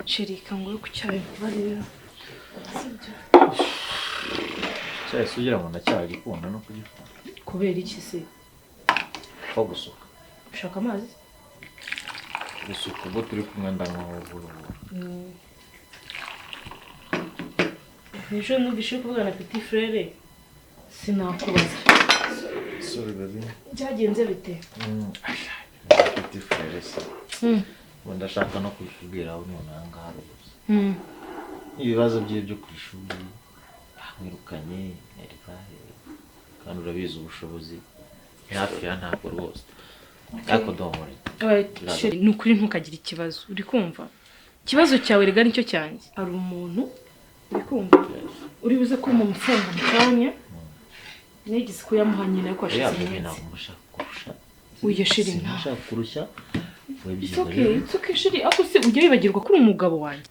Shirika ngo ku cyayi barira. Cyayi sugira ngo ndacyari gikunda no kugikora. Kubera iki se? Ko gusuka. Ushaka amazi? Gusuka ubwo turi kumwe ndanywa vuba. Nijo nubishe kuvugana na petit frère. Sinakubaza. Sorry baby. Byagenze bite? Petit frère se. Ndashaka no kubwira aho none ahangaha rwose. Ibibazo byo ku ishuri mwirukanye nerivare kandi urabizi ubushobozi hafi ya ntabwo rwose. Ariko domore. Ni ukuri ntukagira ikibazo. Uri kumva? Ikibazo cyawe rega nicyo cyanjye. Hari umuntu uri kumva? Uri buze ko mu mfunga mukanya. Negize ko yamuhanye nayo kwashitse neza. Uye shiri nta. Nshaka kurushya. It's okay shiri. Ako se ujye wibagirwa kuri umugabo wanjye.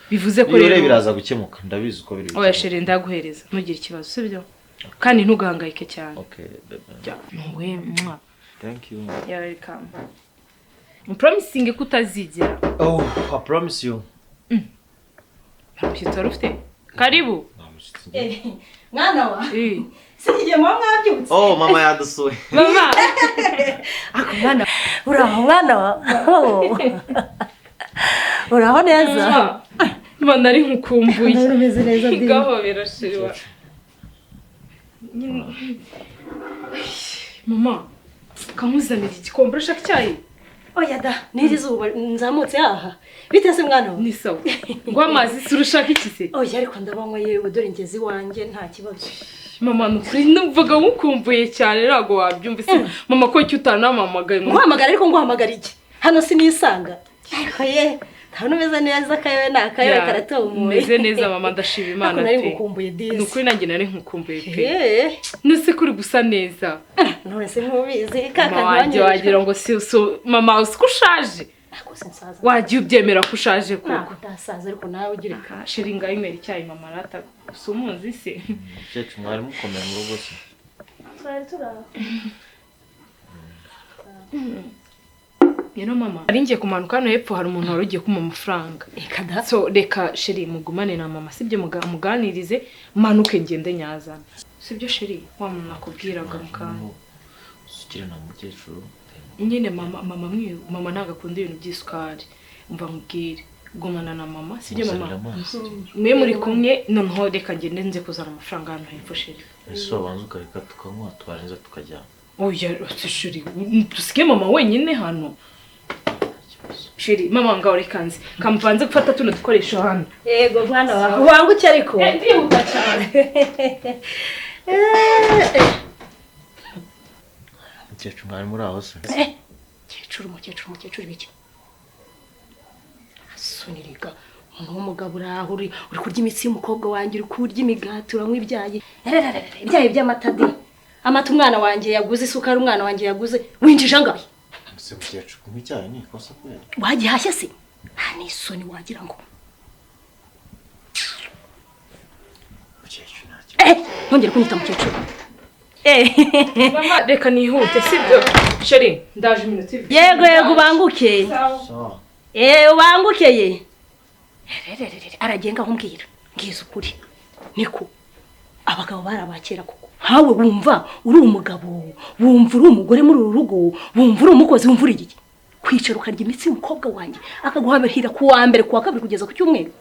Bivuze ko rero biraza gukemuka ndabizi uko biri. Oya shiri ndaguhereza ntugire ikibazo sibyo? Kandi ntugahangayike cyane. Okay baby. We mwa. Thank you. You're welcome. I'm promising ko utazigera. Oh, I promise you. Ntabwo ufite. Karibu. Mwana wa. Sije mama mwabyutse. Oh, mama yadusuye. Mama. Ako mwana. Uraho mwana wa. Uraho neza. Mwana ari nkukumbuye. Urumeze neza ndi. Gaho birashiriwa. Mama. Kamuzanira igikombe ushaka icyayi? Oya da, niri zuba nzamutse aha. Bitese mwana wa. Ni sawa. Ngo amazi surushaka iki se? Oya ariko ndabanywa yewe dore ngezi wanje nta kibazo. Mama nukuri numvaga ngukumbuye cyane nago wabyumvise. Mama ko cyo utanamamagaye. Nguhamagara ariko nguhamagara iki? Hano sinisanga. Oye, hano meza neza kayo nakayo karatomuye. Meze neza mama ndashima Imana pe. pe. Ngukumbuye disi. Nukuri nanjye nari nkukumbuye pe. Nuse kuri gusa neza. None se ntubizi kaka nwanjye wagira ngo si mama uskushaje. Wagiye ubyemera ko ushaje koko. Ntabwo ndasaza ariko nawe ugira ka shiringa imeri cyayi mama rata sumuzi se. Cece mwari mukomeye mu rugo se. Twari turaba. Yeno mama ari ngiye kumanuka hano hepfo hari umuntu warugiye kuma amafaranga. Ekada. So reka shiri mugumane na mama sibyo muganirize manuke ngende nyazana. Sibyo shiri wa muntu nakubwiraga mukanya. Sukira na mukecuru. Nyine mama nagakunda ibintu by'isukari. Umva nkubwire gumana na mama sibyo mama. Mwe muri kumwe noneho reka ngende nze kuzana amafaranga hano hepfo shiri. Ese wabanza ukareka tukanywa twarenza tukajyana. Oya shiri tusike mama wenyine hano. Shiri mama ngaho rekanze kampanze gufata tuno dukoresho hano. Yego mwana wawe wanguke ariko. Ndihuta cyane. Mukecuru mwari muri aho se. Mukecuru biki? Soniriga umuntu w'umugabo uri kurya imitsi y'umukobwa wanjye uri kurya imigati uranywa ibyayi. Ibyayi by'amatadi. Amata umwana wanjye yaguze isukari umwana wanjye yaguze winjije angahe? Se mukecuru kumwe icyayi ni ikosa kweli. Wagihashye se? Nta n'isoni wagira ngo. Mukecuru ntacyo. Ntongere kunyita mukecuru. Mama reka nihute sibyo. Sheri ndaje iminota ibiri. Yego ubanguke. Sawa. Ubangukeye. Aragenga nkumbwira. Ngize ukuri. Niko abagabo barabakera kuko. Hawe wumva uri umugabo, wumva uri umugore muri uru rugo, wumva uri umukozi wumva uri iki? Kwicara ukarya imitsi y'umukobwa wanjye akaguhamira ku wa mbere ku wa kabiri kugeza ku cyumweru.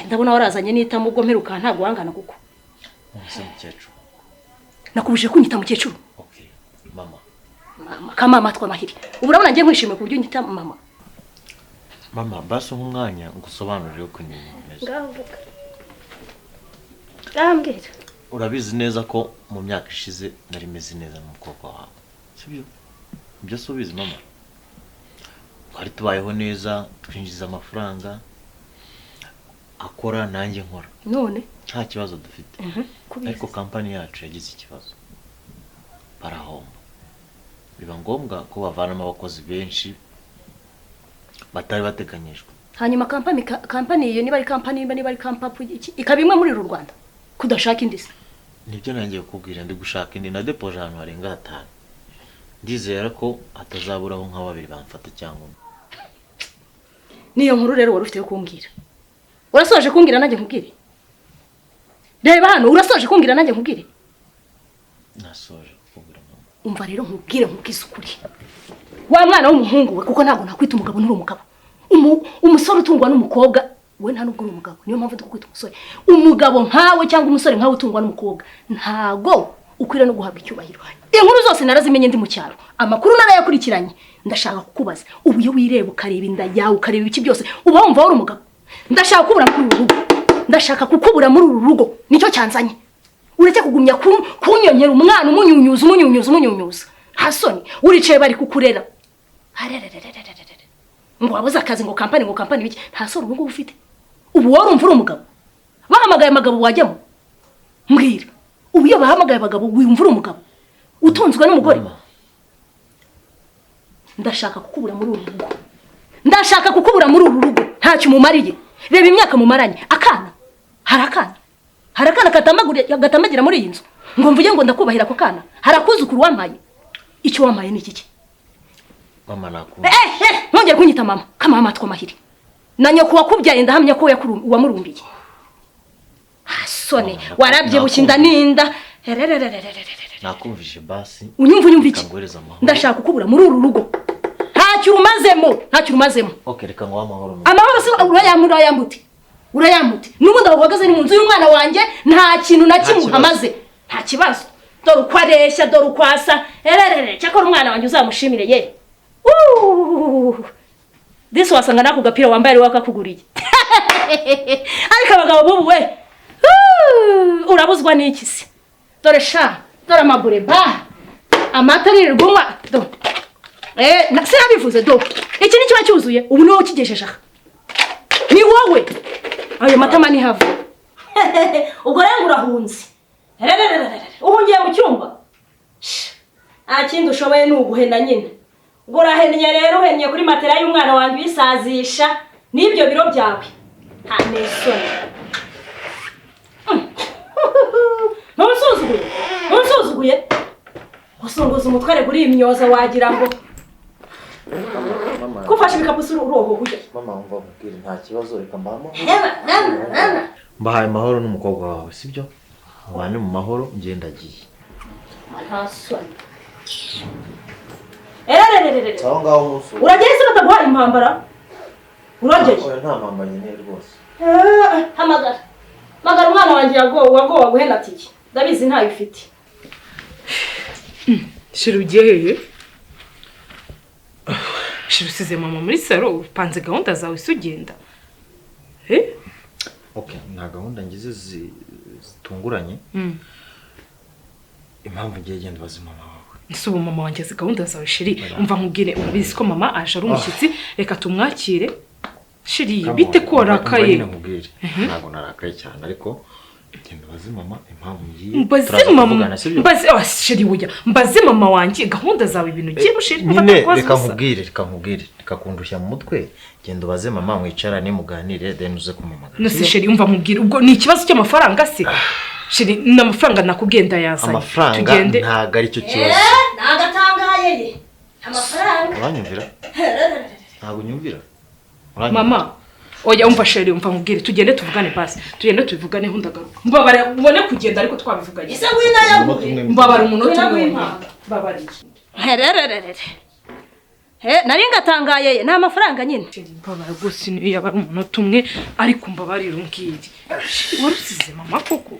Ndabona warazanye n'itamo ubwo mperuka ntago wangana kuko. Ese mukecuru. Nakubuje kunyita mukecuru. Okay. Mama. Kamama twamahiri. Ubu urabona ngiye nkwishimiye ku buryo nyita mama. Mama basi umwanya ngusobanurire uko nyine. Ngavuga. Gambwira. Urabizi neza ko mu myaka ishize nari meze neza n'umukobwa wawe. Sibyo? Ibyo subiza mama. Twari tubayeho neza, twinjiza amafaranga. Akora nanjye nkora. None nta kibazo dufite. Ariko company yacu yagize ikibazo. Barahomba. Biba ngombwa ko bavanamo abakozi benshi batari bateganyijwe. Hanyuma company iyo niba ari company niba ari company ikabimwe muri uru Rwanda kudashaka indisi. Nibyo nangiye kukubwira ndi gushaka indi na depoje ahantu harenga 5. Ndizera ko atazaburaho nka babiri bamfata cyangwa. niyo nkuru rero wari ufite yo kumbwira. Urasoje kumbwira nanjye nkubwire. Reba hano urasoje kumbwira nanjye nkubwire. Nasoje kumbwira mama. Umva rero nkubwire nkubwize ukuri. Wa mwana w'umuhungu we kuko ntabwo nakwita umugabo n'uri umugabo. Umusore utungwa n'umukobwa we nta nubwo uri umugabo. Niyo mpamvu tukwita umusore. Umugabo nkawe cyangwa umusore nkawe utungwa n'umukobwa ntago ukwira no guhabwa icyubahiro. Inkuru zose narazimenye ndi mu cyaro. Amakuru narayakurikiranye. Ndashaka kukubaza ubu iyo wireba ukareba inda yawe ukareba ibiki byose uba wumva wari umugabo. Ndashaka kubura muri uru rugo. Ndashaka kukubura muri uru rugo. Nicyo cyanzanye. Ureke kugumya kunyonyera umwana umunyunyuza. Hasoni uricaye bari kukurera. Ngo wabuze akazi ngo kampani biki nta soro ubu ufite. Ubu wari umvura umugabo. Bahamagaye amagabo wajyamo. Mbwira. Ubu iyo bahamagaye abagabo wimvura umugabo. Utunzwe n'umugore. Ndashaka kukubura muri uru rugo. Ndashaka kukubura muri uru rugo. Ntacyo mumariye. Reba imyaka mumaranye. Akana. Harakana gatamagira muri iyi nzu. Ngo mvuge ngo ndakubahira ko kana. Harakuzukuru wampaye. Icyo wampaye ni iki? Mama nakubwiye. Ntongere kunyita mama. Kama mama twamahiri. Na nyoko wakubyaye ndahamya ko wamurumbiye. Hasone warabye bukinda ninda. Nakumvije basi. Unyumva iki? Ndashaka kukubura muri uru rugo. Ntacyo urumazemo. Okay, reka ngo amahoro. Amahoro si urayamute. Nubundi abahagaze ni mu nzu y'umwana wanjye nta kintu na kimwe hamaze. Nta kibazo. Dore uko areshya, dore uko asa. Cyakora umwana wanjye uzamushimire ye. This wasanga nako gapira wambaye ari wakakuguriye. Ariko abagabo bubu we. Urabuzwa n'iki se? Dore amabure ba. Amata rirwumwa. Sinabivuze do. Iki ni kiba cyuzuye. Ubu niwo kigejeje aha. Ni wowe. Ayo matama ni hava. Ubwo rero urahunze. Uhungiye mu cyumba. Akindi ushoboye n'uguhenda nyine. Ubwo urahennye rero uhennye kuri matera y'umwana wanjye bisazisha n'ibyo biro byawe. Nta nesoni. Ntusuzuguye. Usunguza umutware kuri imyoza wagira ngo. Mama. Kufasha ibikapusi uroho kujya. Mama umva mubwire nta kibazo reka mbamo. Nana. Mbahaye amahoro n'umukobwa wawe sibyo? Abane mu mahoro ngendagiye. Hasoni. Aho ngaho umunsi. Uragiye se bataguha impambara? Uragiye? Oya nta mpamba nyine rwose. Hamagara umwana wanjye wagowa guhena tiki. Ndabizi ntayo ufite. Shira ugiye hehe? Shira usize mama muri saro upanze gahunda zawe sugenda. Okay, nta gahunda ngize zitunguranye. Impamvu ngiye genda bazi mama wawe. Nsubu mama wanjye azi gahunda zawe Shiri. Umva nkubwire urabizi ko mama aje ari umushyitsi reka tumwakire. Shiri bite ko rakaye? Ntago narakaye cyane ariko genda bazi mama impamvu ngiye. Mbazi Shiri ujya. Mbazi mama wanjye gahunda zawe ibintu giye mushiri. Reka nkubwire reka kundushya mu mutwe. Genda baze mama mwicarane muganire then uze kumamagara. Nose Shiri umva nkubwire ubwo ni ikibazo cy'amafaranga se. Shiri n'amafaranga nakubwenda yazanye. Amafaranga ntago ari cyo kibazo. Nagatangaye ye. Amafaranga. Uranyumvira? Ntago nyumvira. Mama oya umva Shiri umva nkubwire tugende tuvugane basi. Tugende tuvugane hundagaruka. Mbabare ubone kugenda ariko twabivuganye. Ese ngwina yaguhe. Mbabare umunota umwe. Mbabare. Nari ngatangaye ye nta mafaranga nyine. Mbabare gose ni yaba umunota umwe ariko mbabarira umbwire. Warusize mama koko.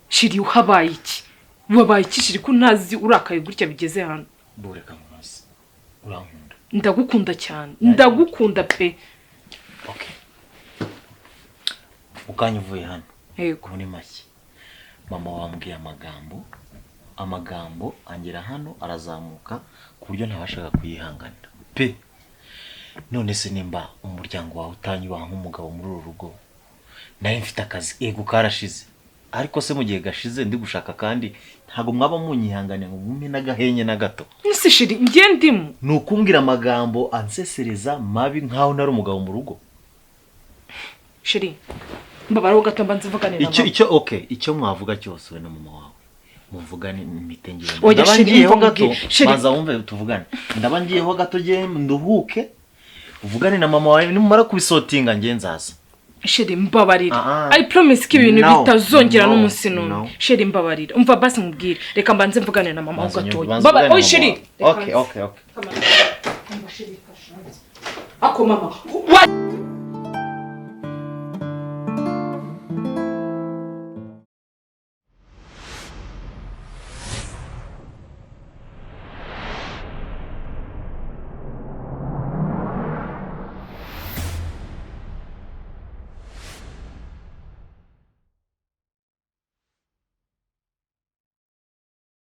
Shiri uhabaye iki? Wabaye iki Shiri ko ntazi urakaye gutya bigeze hano. Bureka mamazi. Urankunda. Ndagukunda cyane. Ndagukunda pe. Okay. Ukanyuvuye hano. Yego muri make. Mama wambwiye amagambo angera hano arazamuka ku buryo ntabashaka kuyihanganira. Pe. None se nimba umuryango wawe utanyubaha nk'umugabo muri uru rugo. Nari mfite akazi ego karashize. Ariko se mu gihe gashize ndi gushaka kandi ntago mwaba munyihangane ngo mume nagahenye na gato. Nse Shiri ngiye ndimu. Nukumbwira amagambo ansesereza mabi nkaho nari umugabo mu rugo. Shiri mbabaro gatamba nzivugane na mama. Icyo mwavuga cyose we na mama wawe. Muvugane imitengero. Ndabangiyeho gato. Banza wumve tuvugane. Ndabangiyeho gato je nduhuke. uvugane na mama wawe nimumara kubisotinga nge nzaza. Sheri mbabarira. I promise ko ibintu bitazongera n'umunsi none. Sheri mbabarira. Umva basi mubwire. Reka mbanze mvugane na mama ugatoye. Baba oy Sheri. Okay. Umva Sheri fashanze. Ako mama.